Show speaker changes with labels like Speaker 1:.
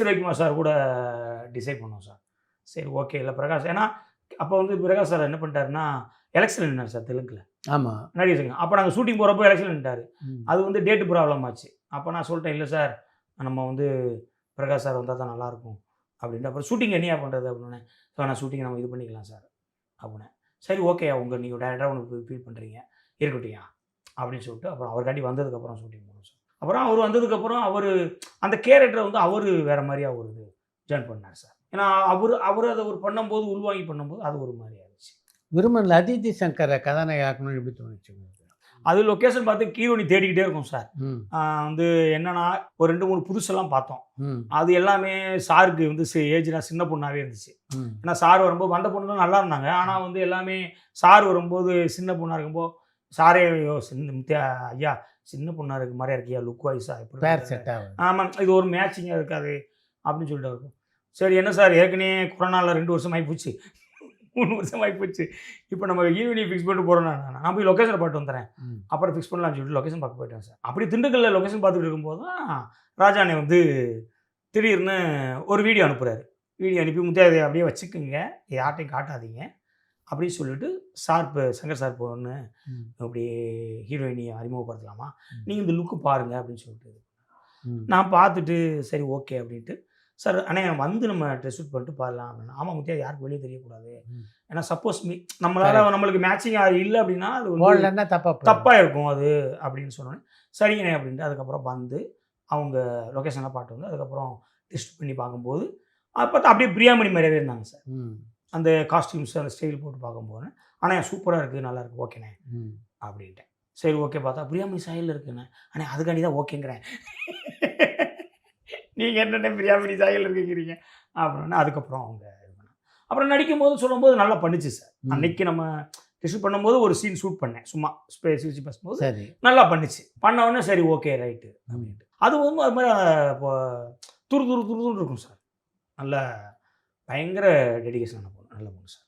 Speaker 1: Ravikumar sir கூட decide பண்ணோம் sir. சரி ஓகே இல்லை பிரகாஷ் ஏன்னா அப்போ வந்து பிரகாஷ் சார் என்ன பண்ணிட்டாருன்னா, எலெக்ஷன் நின்னார் சார் தெலுங்குல.
Speaker 2: ஆமா.
Speaker 1: நடிகர் சங்கம். அப்போ நாங்கள் ஷூட்டிங் போகிறப்போ எலெக்ஷன் நின்ட்டாரு. அது வந்து டேட்டு ப்ராப்ளம் ஆச்சு. அப்போ நான் சொல்லிட்டேன், இல்லை சார் நம்ம வந்து பிரகாஷ் சார் வந்தால் தான் நல்லாயிருக்கும் அப்படின்ட்டு. அப்புறம் ஷூட்டிங் என்னையா பண்ணுறது அப்படின்னே, சார் நான் ஷூட்டிங் நம்ம இது பண்ணிக்கலாம் சார் அப்படின்னேன். சரி ஓகேயா நீங்கள் டேரக்டராக ஒன்று ஃபீல் பண்ணுறீங்க இருக்கட்டும்யா அப்படின்னு சொல்லிட்டு அப்புறம் அவருக்காண்டி வந்ததுக்கப்புறம் ஷூட்டிங் போனோம் சார். அப்புறம் அவர் வந்ததுக்கப்புறம் அவர் அந்த கேரக்டரை வந்து அவர் வேறு மாதிரியா ஒரு இது ஜாயின் பண்ணார் சார். ஏன்னா அவர் அதை ஒரு பண்ணும்போது உள்வாங்கி பண்ணும்போது அது ஒரு மாதிரி ஆயிடுச்சு.
Speaker 2: விருமனில் அதித்தி சங்கரை கதாநாயகி ஆக்கணும்னு எப்படி தோணுச்சு?
Speaker 1: அது லொக்கேஷன் பார்த்து ஹீரோனி தேடிக்கிட்டே இருக்கும் சார். வந்து என்னன்னா ஒரு 2-3 புதுசெல்லாம் பார்த்தோம். அது எல்லாமே சாருக்கு வந்து ஏஜ்னா சின்ன பொண்ணாகவே இருந்துச்சு. ஏன்னா சார் வரும்போது வந்த பொண்ணுலாம் நல்லா இருந்தாங்க. ஆனால் வந்து எல்லாமே சார் வரும்போது சின்ன பொண்ணாக இருக்கும்போது சாரே ஐயா சின்ன பொண்ணாக இருக்க மாதிரியா இருக்கியா லுக் வைஸா
Speaker 2: பேர் செட் ஆகும்.
Speaker 1: ஆமாம் இது ஒரு மேட்சிங்காக இருக்காது அப்படின்னு சொல்லிட்டு இருக்கும். சரி என்ன சார் ஏற்கனவே கொரோனாவில் 2 வருஷம் ஆகி போச்சு 3 வருஷம் ஆகி போச்சு. இப்போ நம்ம ஈவினிங் ஃபிக்ஸ் பண்ணிட்டு போகிறோம். நான் போய் லொக்கேஷனை பார்த்து வந்துடுறேன். அப்புறம் ஃபிக்ஸ் பண்ணலாம்னு சொல்லிட்டு லொக்கேஷன் பார்க்க போயிட்டேன் சார். அப்படி திண்டுக்கல்லில் லொக்கேஷன் பார்த்துட்டு இருக்கும்போது தான் ராஜாண்ணே வந்து திடீர்னு ஒரு வீடியோ அனுப்புகிறாரு. வீடியோ அனுப்பி முத்தியாதை அப்படியே வச்சுக்கோங்க, யார்ட்டையும் காட்டாதீங்க அப்படின்னு சொல்லிட்டு சார் இப்போ சங்கர் சார் பொண்ணு அப்படி ஹீரோயினியை அறிமுகப்படுத்தலாமா, நீங்கள் இந்த லுக்கு பாருங்கள் அப்படின்னு சொல்லிட்டு நான் பார்த்துட்டு சரி ஓகே அப்படின்ட்டு சார் அண்ணே வந்து நம்ம ட்ரெஸ் ஷூட் பண்ணிட்டு பாடலாம் அப்படின்னா. ஆமாம் முத்தியா யாருக்கு வெளியே தெரியக்கூடாது. ஏன்னா சப்போஸ் நம்மளுக்கு மேட்சிங் இல்லை அப்படின்னா அது வந்து தப்பாக இருக்கும் அது அப்படின்னு சொன்னோன்னே சரிங்கண்ணே அப்படின்ட்டு அதுக்கப்புறம் வந்து அவங்க லொக்கேஷன்லாம் பாட்டு வந்து அதுக்கப்புறம் டெஸ்ட் பண்ணி பார்க்கும்போது பார்த்தா அப்படியே பிரியாமணி மாதிரியாவே இருந்தாங்க சார். அந்த காஸ்டியூம்ஸ் அந்த ஸ்டைல் போட்டு பார்க்கும்போது ஆனால் சூப்பராக இருக்குது நல்லா இருக்குது ஓகேண்ணே அப்படின்ட்டேன். சரி ஓகே பார்த்தா பிரியாமணி சாயலில் இருக்குண்ணே ஆனால் அதுக்காண்டி தான் ஓகேங்கிறேன். நீங்கள் என்னென்ன பிரியாமணி சாயல் இருக்குங்கிறீங்க அப்படின்னா அதுக்கப்புறம் அவங்க இது பண்ணாங்க. அப்புறம் நடிக்கும்போது சொல்லும்போது நல்லா பண்ணிச்சு சார். அன்னைக்கு நம்ம டெஸ்ட் பண்ணும்போது ஒரு சீன் ஷூட் பண்ணேன் சும்மா சிரிச்சு பேசும்போது நல்லா பண்ணிச்சு. பண்ண உடனே சரி ஓகே ரைட்டு அப்படின்ட்டு அது வந்து அது மாதிரி இப்போ துருதுன்னு இருக்கும் சார். நல்ல பயங்கர டெடிகேஷன் பொண்ணு நல்ல பொண்ணு சார்.